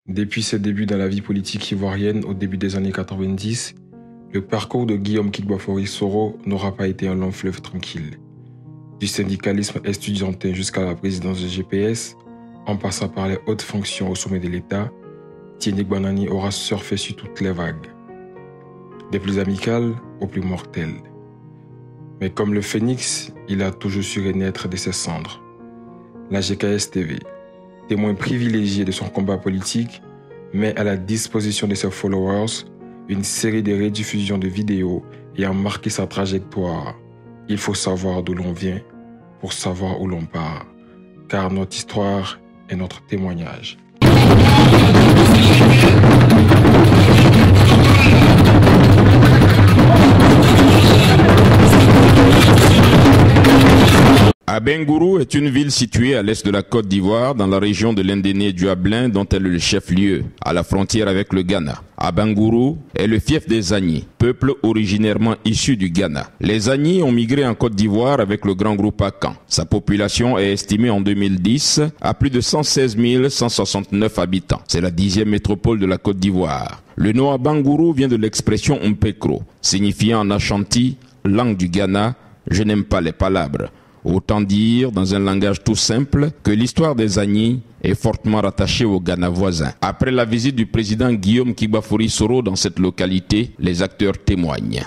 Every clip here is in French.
Depuis ses débuts dans la vie politique ivoirienne au début des années 90, le parcours de Guillaume Kigbafori Soro n'aura pas été un long fleuve tranquille. Du syndicalisme estudiantin jusqu'à la présidence de GPS, en passant par les hautes fonctions au sommet de l'État, Tieni Gbanani aura surfé sur toutes les vagues, des plus amicales aux plus mortelles. Mais comme le phénix, il a toujours su renaître de ses cendres. La GKS TV, témoin privilégié de son combat politique, met à la disposition de ses followers une série de rediffusions de vidéos ayant marqué sa trajectoire. Il faut savoir d'où l'on vient pour savoir où l'on part, car notre histoire est notre témoignage. Abengourou est une ville située à l'est de la Côte d'Ivoire, dans la région de l'Indéné-Duablin, dont elle est le chef-lieu, à la frontière avec le Ghana. Abengourou est le fief des Agni, peuple originairement issu du Ghana. Les Agni ont migré en Côte d'Ivoire avec le grand groupe Akan. Sa population est estimée en 2010 à plus de 116 169 habitants. C'est la 10e métropole de la Côte d'Ivoire. Le nom Abengourou vient de l'expression Mpekro, signifiant en Ashanti, langue du Ghana, je n'aime pas les palabres. Autant dire, dans un langage tout simple, que l'histoire des Agni est fortement rattachée au Ghana voisin. Après la visite du président Guillaume Kigbafori Soro dans cette localité, les acteurs témoignent.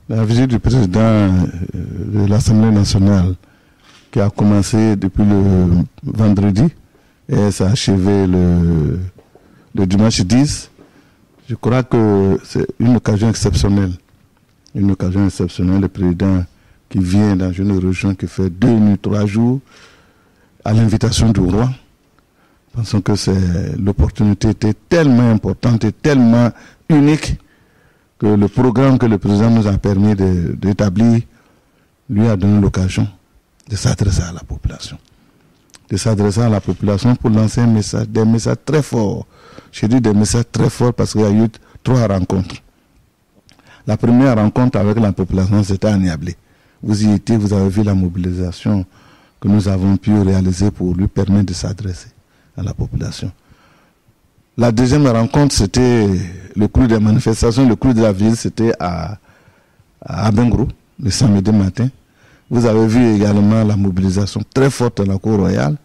La visite du président de l'Assemblée nationale, qui a commencé depuis le vendredi et s'est achevé le dimanche 10, je crois que c'est une occasion exceptionnelle. Une occasion exceptionnelle, le président qui vient dans une région qui fait 2 nuits, 3 jours, à l'invitation du roi. Pensons que l'opportunité était tellement importante et tellement unique que le programme que le président nous a permis d'établir lui a donné l'occasion de s'adresser à la population. De s'adresser à la population pour lancer des messages très forts. Je dis des messages très forts parce qu'il y a eu 3 rencontres. La première rencontre avec la population, c'était à Niablé. Vous y étiez, vous avez vu la mobilisation que nous avons pu réaliser pour lui permettre de s'adresser à la population. La deuxième rencontre, c'était le clou des manifestations, le clou de la ville, c'était à Abengourou, le samedi matin. Vous avez vu également la mobilisation très forte de la Cour royale,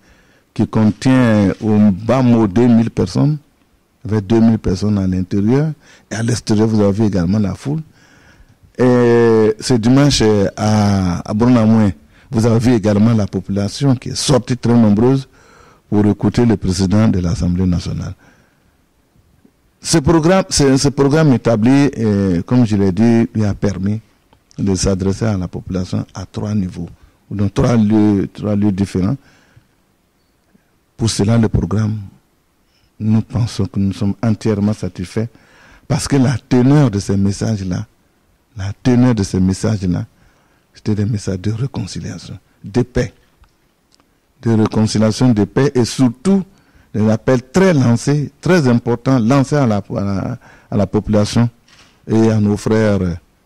qui contient au bas mot 2000 personnes, avec 2000 personnes à l'intérieur, et à l'extérieur, vous avez vu également la foule. Et ce dimanche à Brunamouin, vous avez vu également la population qui est sortie très nombreuse pour écouter le président de l'Assemblée nationale. Ce programme établi, comme je l'ai dit, lui a permis de s'adresser à la population à 3 niveaux, dans 3 lieux différents. Pour cela, le programme, nous pensons que nous sommes entièrement satisfaits parce que la teneur de ces messages-là, c'était des messages de réconciliation, de paix. De réconciliation, de paix et surtout des appels très importants, lancés à la population et à nos frères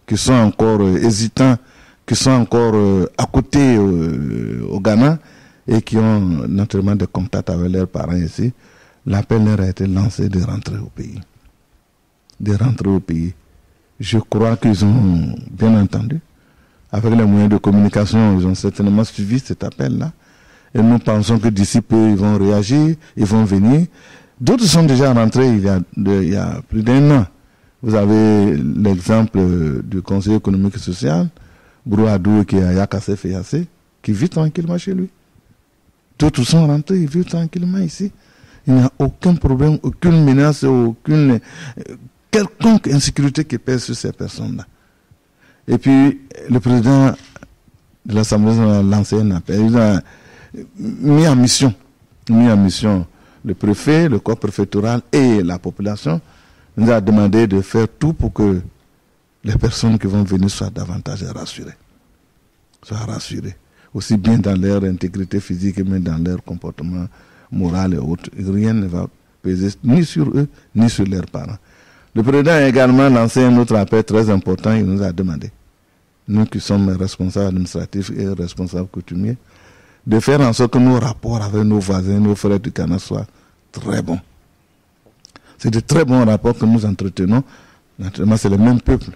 qui sont encore hésitants, qui sont encore à côté au Ghana et qui ont naturellement des contacts avec leurs parents ici. L'appel leur a été lancé de rentrer au pays. Je crois qu'ils ont bien entendu. Avec les moyens de communication, ils ont certainement suivi cet appel-là. Et nous pensons que d'ici peu, ils vont réagir, ils vont venir. D'autres sont déjà rentrés il y a plus d'1 an. Vous avez l'exemple du conseiller économique et social, Brouadou, qui est à Yakassé Feyasé, qui vit tranquillement chez lui. D'autres sont rentrés, ils vivent tranquillement ici. Il n'y a aucun problème, aucune menace, aucune quelconque insécurité qui pèse sur ces personnes-là. Et puis, le président de l'Assemblée a lancé un appel. Il a mis en mission le préfet, le corps préfectoral et la population. Il nous a demandé de faire tout pour que les personnes qui vont venir soient davantage rassurées. Aussi bien dans leur intégrité physique, mais dans leur comportement moral et autres. Rien ne va peser ni sur eux, ni sur leurs parents. Le président a également lancé un autre appel très important. Il nous a demandé, nous qui sommes responsables administratifs et responsables coutumiers, de faire en sorte que nos rapports avec nos voisins, nos frères du Ghana soient très bons. C'est de très bons rapports que nous entretenons. Naturellement, c'est le même peuple.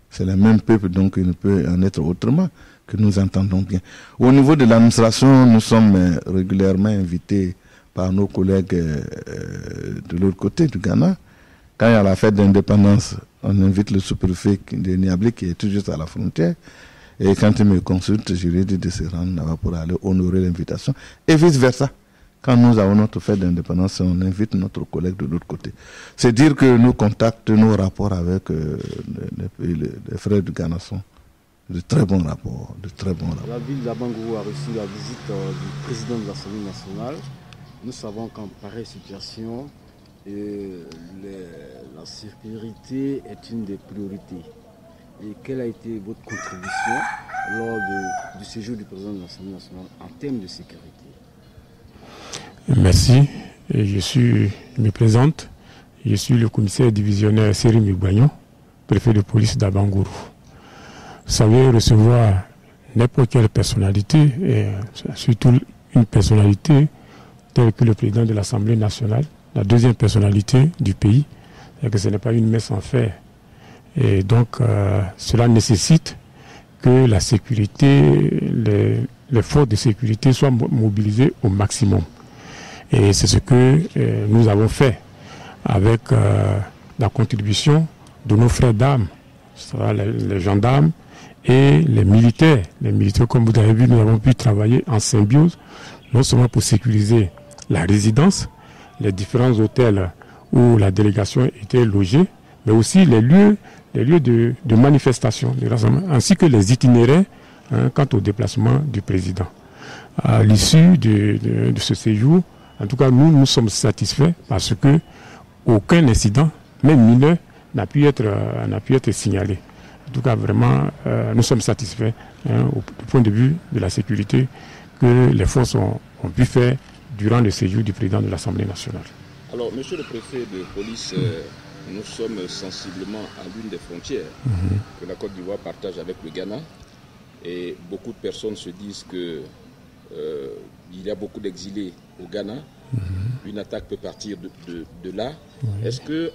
C'est le même peuple, donc il ne peut en être autrement, que nous entendons bien. Au niveau de l'administration, nous sommes régulièrement invités par nos collègues de l'autre côté du Ghana. Quand il y a la fête d'indépendance, on invite le sous-préfet de Niablé qui est tout juste à la frontière. Et quand il me consulte, je lui ai dit de se rendre là-bas pour aller honorer l'invitation. Et vice-versa. Quand nous avons notre fête d'indépendance, on invite notre collègue de l'autre côté. C'est dire que nos contacts, nos rapports avec les frères du Ghana sont de très bons rapports. La ville d'Abangourou a reçu la visite du président de l'Assemblée nationale. Nous savons qu'en pareille situation, la sécurité est une des priorités. Et quelle a été votre contribution lors du séjour du président de l'Assemblée nationale en termes de sécurité? Merci. Je me présente. Je suis le commissaire divisionnaire Sérim Igbanyon, préfet de police d'Abangourou. Vous savez, recevoir n'importe quelle personnalité, et surtout une personnalité telle que le président de l'Assemblée nationale, la deuxième personnalité du pays, c'est que ce n'est pas une messe en fer. Et donc, cela nécessite que la sécurité, les forces de sécurité soient mobilisées au maximum. Et c'est ce que nous avons fait avec la contribution de nos frères d'armes, les gendarmes et les militaires. Les militaires, comme vous avez vu, nous avons pu travailler en symbiose, non seulement pour sécuriser la résidence, les différents hôtels où la délégation était logée, mais aussi les lieux de manifestation, ainsi que les itinéraires quant au déplacement du président. À l'issue de ce séjour, en tout cas, nous sommes satisfaits parce que aucun incident, même mineur, n'a pu être signalé. En tout cas, vraiment, nous sommes satisfaits du point de vue de la sécurité que les forces ont pu faire durant le séjour du président de l'Assemblée nationale. Alors, monsieur le préfet de police, nous sommes sensiblement à l'une des frontières que la Côte d'Ivoire partage avec le Ghana. Et beaucoup de personnes se disent que il y a beaucoup d'exilés au Ghana. Une attaque peut partir de là. Est-ce que,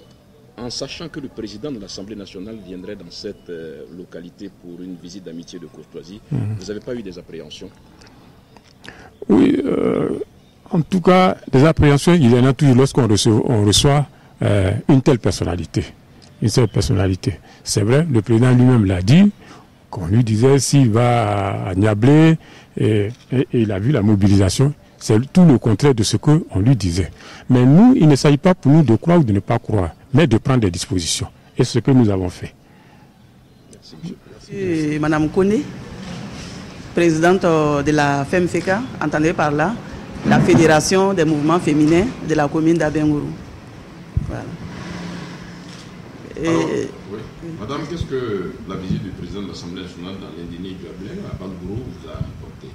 en sachant que le président de l'Assemblée nationale viendrait dans cette localité pour une visite d'amitié de courtoisie, vous n'avez pas eu des appréhensions? Oui, en tout cas, des appréhensions, il y en a toujours lorsqu'on reçoit une telle personnalité. Une seule personnalité. C'est vrai, le président lui-même l'a dit, qu'on lui disait s'il va à Niablé, et il a vu la mobilisation. C'est tout le contraire de ce qu'on lui disait. Mais nous, il ne s'agit pas pour nous de croire ou de ne pas croire, mais de prendre des dispositions. Et c'est ce que nous avons fait. Merci. Madame Kone, présidente de la FEMFECA, entendez par là, la Fédération des mouvements féminins de la commune d'Abangourou. Voilà. Oui. Madame, qu'est-ce que la visite du président de l'Assemblée nationale dans l'Indénie du Ablin à Abangourou vous a apporté?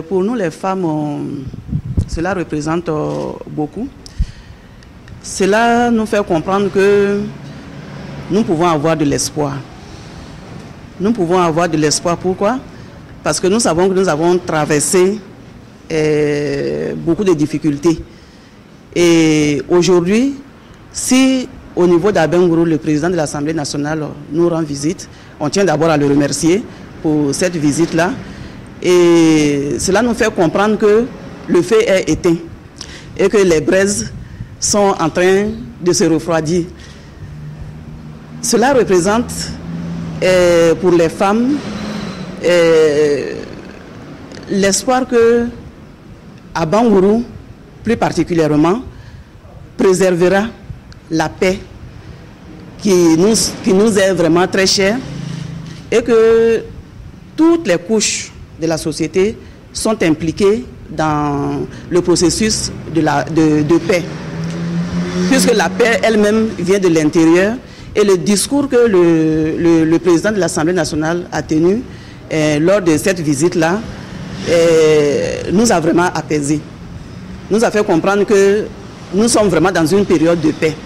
Pour nous, les femmes, cela représente beaucoup. Cela nous fait comprendre que nous pouvons avoir de l'espoir. Nous pouvons avoir de l'espoir. Pourquoi? Parce que nous savons que nous avons traversé beaucoup de difficultés. Et aujourd'hui, si au niveau d'Abangourou, le président de l'Assemblée nationale nous rend visite, on tient d'abord à le remercier pour cette visite-là. Et cela nous fait comprendre que le feu est éteint et que les braises sont en train de se refroidir. Cela représente pour les femmes l'espoir que Abangourou, plus particulièrement, préservera la paix qui nous est vraiment très chère et que toutes les couches de la société sont impliquées dans le processus de paix. Puisque la paix elle-même vient de l'intérieur et le discours que le président de l'Assemblée nationale a tenu lors de cette visite-là nous a vraiment apaisés. Nous a fait comprendre que nous sommes vraiment dans une période de paix.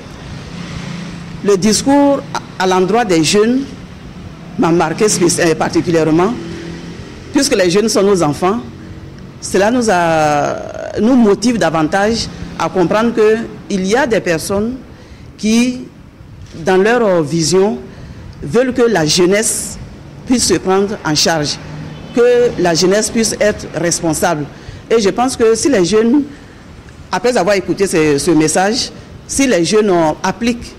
Le discours à l'endroit des jeunes m'a marqué particulièrement, puisque les jeunes sont nos enfants. Cela nous a nous motive davantage à comprendre qu'il y a des personnes qui, dans leur vision, veulent que la jeunesse puisse se prendre en charge, que la jeunesse puisse être responsable. Et je pense que si les jeunes, après avoir écouté ce message, si les jeunes appliquent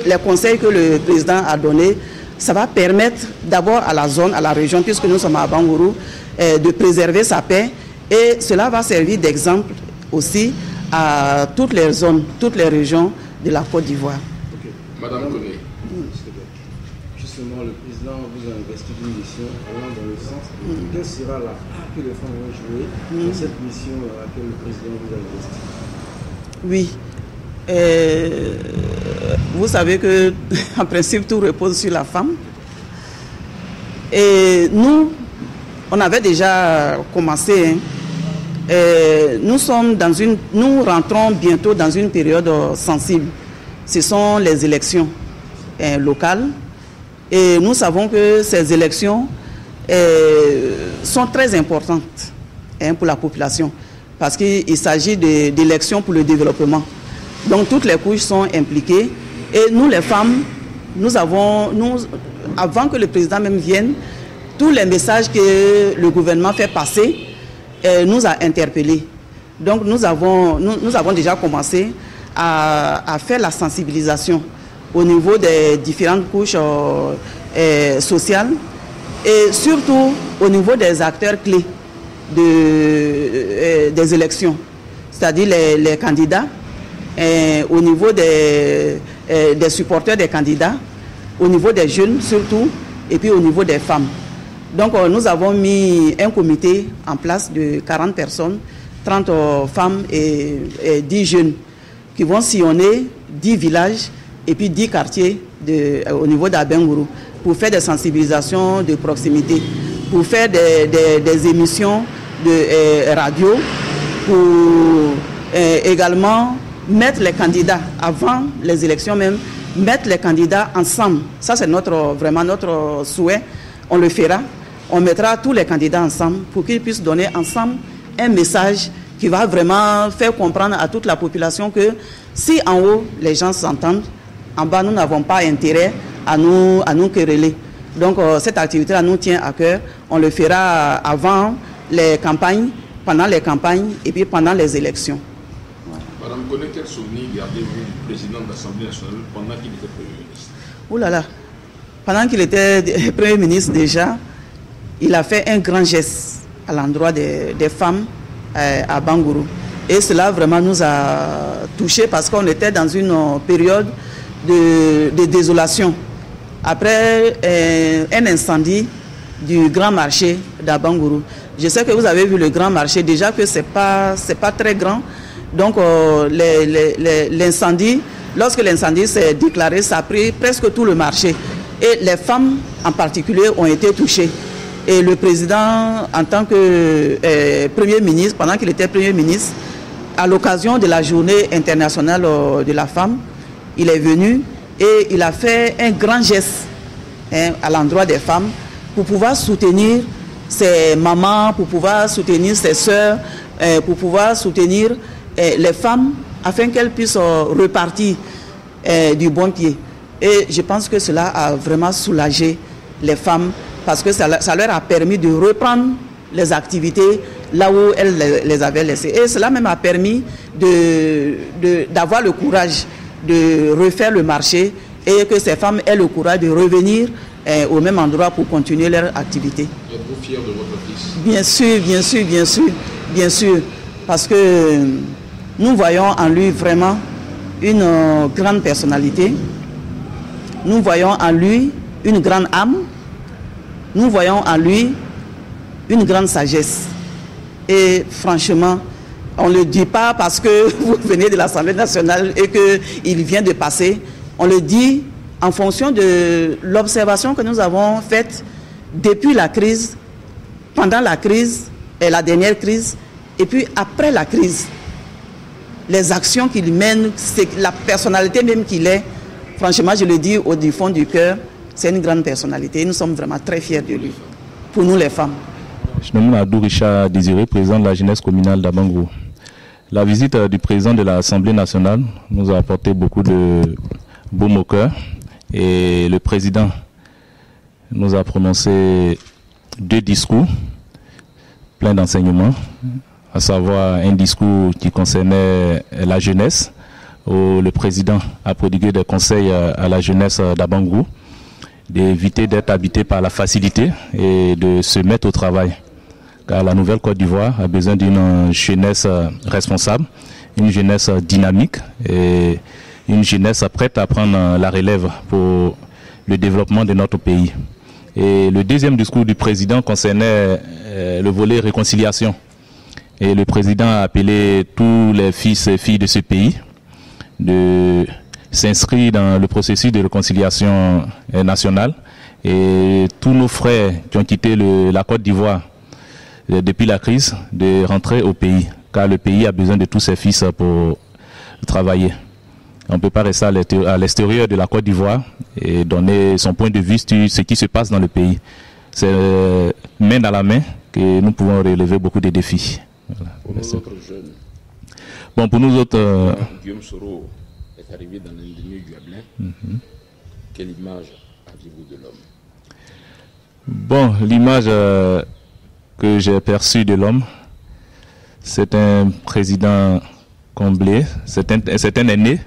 les conseils que le président a donnés, ça va permettre d'abord à la zone, à la région, puisque nous sommes à Bangourou, de préserver sa paix. Et cela va servir d'exemple aussi à toutes les zones, toutes les régions de la Côte d'Ivoire. Okay. Madame Koné. Justement, le président vous a investi d'une mission allant dans le sens de quelle sera la part que les femmes vont jouer dans cette mission à laquelle le président vous a investi. Oui. Vous savez que, en principe, tout repose sur la femme. Et nous, on avait déjà commencé. Nous rentrons bientôt dans une période sensible. Ce sont les élections locales. Et nous savons que ces élections sont très importantes pour la population. Parce qu'il s'agit d'élections pour le développement. Donc toutes les couches sont impliquées. Et nous, les femmes, avant que le président même vienne, tous les messages que le gouvernement fait passer nous a interpellés. Donc nous avons déjà commencé à faire la sensibilisation au niveau des différentes couches sociales et surtout au niveau des acteurs clés des élections, c'est-à-dire les candidats, au niveau des supporters des candidats, au niveau des jeunes surtout, et puis au niveau des femmes. Donc nous avons mis un comité en place de 40 personnes, 30 femmes et 10 jeunes qui vont sillonner 10 villages et puis 10 quartiers au niveau d'Abengourou pour faire des sensibilisations de proximité, pour faire des émissions de radio, pour également mettre les candidats, avant les élections même, mettre les candidats ensemble. Ça c'est vraiment notre souhait, on le fera. On mettra tous les candidats ensemble pour qu'ils puissent donner ensemble un message qui va vraiment faire comprendre à toute la population que si en haut les gens s'entendent, en bas nous n'avons pas intérêt à nous quereller. Donc cette activité-là nous tient à cœur. On le fera avant les campagnes, pendant les campagnes et puis pendant les élections. Madame Koné, quel souvenir gardez-vous du président de l'Assemblée nationale pendant qu'il était Premier ministre? Ouh là là, pendant qu'il était Premier ministre déjà, il a fait un grand geste à l'endroit des femmes à Bangourou. Et cela vraiment nous a touchés parce qu'on était dans une période de désolation. Après un incendie du grand marché d'Abangourou. Je sais que vous avez vu le grand marché, déjà que c'est pas très grand. Donc l'incendie, lorsque l'incendie s'est déclaré, ça a pris presque tout le marché. Et les femmes en particulier ont été touchées. Et le président, en tant que Premier ministre, pendant qu'il était Premier ministre, à l'occasion de la journée internationale de la femme, il est venu et il a fait un grand geste à l'endroit des femmes pour pouvoir soutenir ses mamans, pour pouvoir soutenir ses sœurs, pour pouvoir soutenir les femmes afin qu'elles puissent repartir du bon pied. Et je pense que cela a vraiment soulagé les femmes parce que ça leur a permis de reprendre les activités là où elles les avaient laissées. Et cela même a permis d'avoir le courage de refaire le marché et que ces femmes aient le courage de revenir au même endroit pour continuer leur activité. Êtes-vous fier de votre fils? Bien sûr, bien sûr, bien sûr, bien sûr. Parce que nous voyons en lui vraiment une grande personnalité. Nous voyons en lui une grande âme. Nous voyons en lui une grande sagesse. Et franchement, on ne le dit pas parce que vous venez de l'Assemblée nationale et qu'il vient de passer. On le dit en fonction de l'observation que nous avons faite depuis la crise, pendant la crise et la dernière crise, et puis après la crise. Les actions qu'il mène, c'est la personnalité même qu'il est. Franchement, je le dis du fond du cœur, c'est une grande personnalité. Et nous sommes vraiment très fiers de lui, pour nous les femmes. Je me nomme Adou Richard Désiré, président de la jeunesse communale d'Abangourou. La visite du président de l'Assemblée nationale nous a apporté beaucoup de baume au cœur et le président nous a prononcé 2 discours pleins d'enseignements, à savoir un discours qui concernait la jeunesse, où le président a prodigué des conseils à la jeunesse d'Abangourou, d'éviter d'être habité par la facilité et de se mettre au travail. Car la nouvelle Côte d'Ivoire a besoin d'une jeunesse responsable, une jeunesse dynamique et une jeunesse prête à prendre la relève pour le développement de notre pays. Et le deuxième discours du président concernait le volet réconciliation. Et le président a appelé tous les fils et filles de ce pays de s'inscrire dans le processus de réconciliation nationale. Et tous nos frères qui ont quitté la Côte d'Ivoire depuis la crise, de rentrer au pays, car le pays a besoin de tous ses fils pour travailler. On ne peut pas rester à l'extérieur de la Côte d'Ivoire et donner son point de vue sur ce qui se passe dans le pays. C'est main dans la main que nous pouvons relever beaucoup de défis. Voilà. Pour nous autres jeunes, bon, pour nous autres... Guillaume Soro est arrivé dans l'indénie du Ablin. Quelle image avez-vous de l'homme? Bon, l'image que j'ai perçue de l'homme, c'est un président comblé, c'est un aîné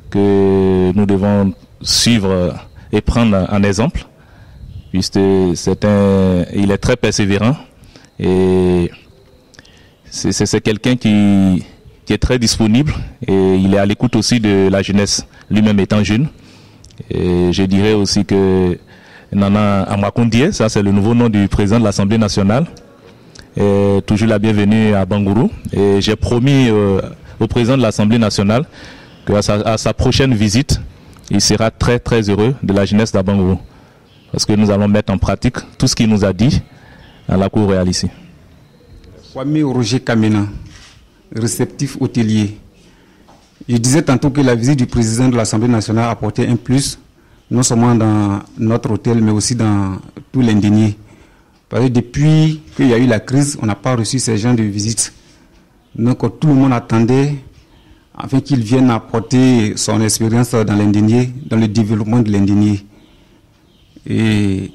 que nous devons suivre et prendre en exemple, puisque il est très persévérant et c'est quelqu'un qui est très disponible et il est à l'écoute aussi de la jeunesse, lui-même étant jeune. Et je dirais aussi que Nana Amakondie, ça c'est le nouveau nom du président de l'Assemblée nationale, est toujours la bienvenue à Bangourou. Et j'ai promis au président de l'Assemblée nationale qu'à sa prochaine visite, il sera très très heureux de la jeunesse d'Abangourou. Parce que nous allons mettre en pratique tout ce qu'il nous a dit à la Cour royale ici. Kwame Roger Kamena, réceptif hôtelier. Je disais tantôt que la visite du président de l'Assemblée nationale a apporté un plus, non seulement dans notre hôtel, mais aussi dans tout l'Indénié. Parce que depuis qu'il y a eu la crise, on n'a pas reçu ces gens de visite. Donc tout le monde attendait afin qu'il vienne apporter son expérience dans l'Indénié, dans le développement de l'Indénié. Et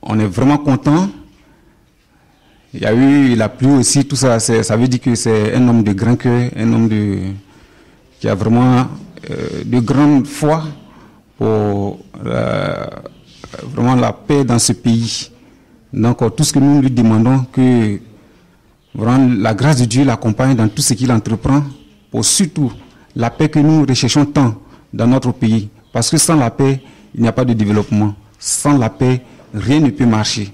on est vraiment content. Il y a eu la pluie aussi, tout ça, ça veut dire que c'est un homme de grand cœur, un homme qui a vraiment de grande foi pour vraiment la paix dans ce pays. Donc tout ce que nous lui demandons, que vraiment la grâce de Dieu l'accompagne dans tout ce qu'il entreprend, pour surtout la paix que nous recherchons tant dans notre pays. Parce que sans la paix, il n'y a pas de développement. Sans la paix, rien ne peut marcher.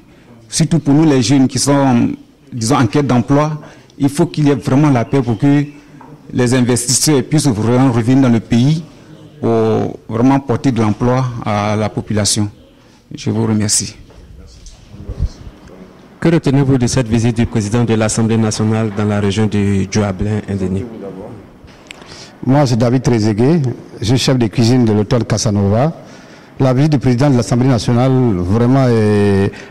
Surtout pour nous les jeunes qui sont, disons, en quête d'emploi, il faut qu'il y ait vraiment la paix pour que les investisseurs puissent vraiment revenir dans le pays pour vraiment porter de l'emploi à la population. Je vous remercie. Que retenez-vous de cette visite du président de l'Assemblée nationale dans la région du Dioablin Indénié? Moi, c'est David Trezeguet, je suis chef de cuisine de l'hôtel Casanova. La visite du président de l'Assemblée nationale vraiment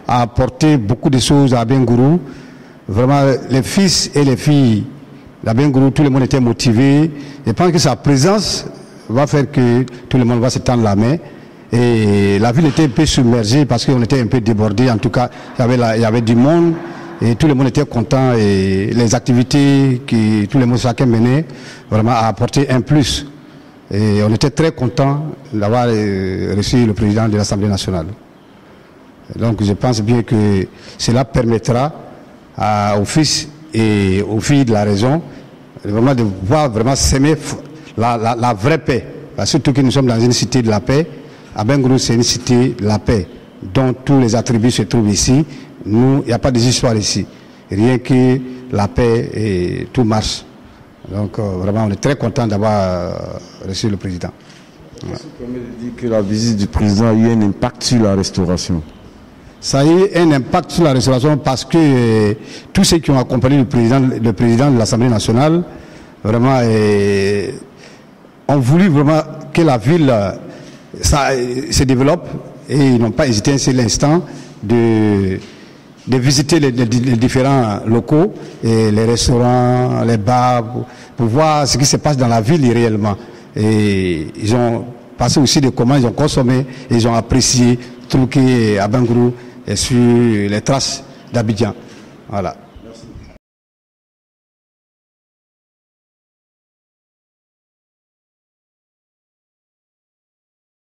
a apporté beaucoup de choses à Abengourou. Vraiment, les fils et les filles d'Abengourou, tout le monde était motivé. Je pense que sa présence va faire que tout le monde va se tendre la main. Et la ville était un peu submergée parce qu'on était un peu débordé. En tout cas, il y avait du monde et tout le monde était content. Et les activités que tout le monde chacun menait vraiment a apporté un plus. Et on était très content d'avoir reçu le président de l'Assemblée nationale. Donc je pense bien que cela permettra aux fils et aux filles de la région vraiment de pouvoir vraiment s'aimer la vraie paix. Parce que surtout que nous sommes dans une cité de la paix. Abengourou, c'est une cité de la paix, dont tous les attributs se trouvent ici. Nous, il n'y a pas d'histoire ici. Rien que la paix et tout marche. Donc vraiment, on est très content d'avoir reçu le président. Est-ce que vous permettez de dire que la visite du président a eu un impact sur la restauration? Ça a eu un impact sur la restauration parce que tous ceux qui ont accompagné le président de l'Assemblée nationale, vraiment, ont voulu vraiment que la ville se développe et ils n'ont pas hésité un seul instant de visiter les différents locaux, et les restaurants, les bars, pour voir ce qui se passe dans la ville réellement. Et ils ont passé aussi des commandes, ils ont consommé, et ils ont apprécié tout ce qui est à Bangourou et sur les traces d'Abidjan. Voilà.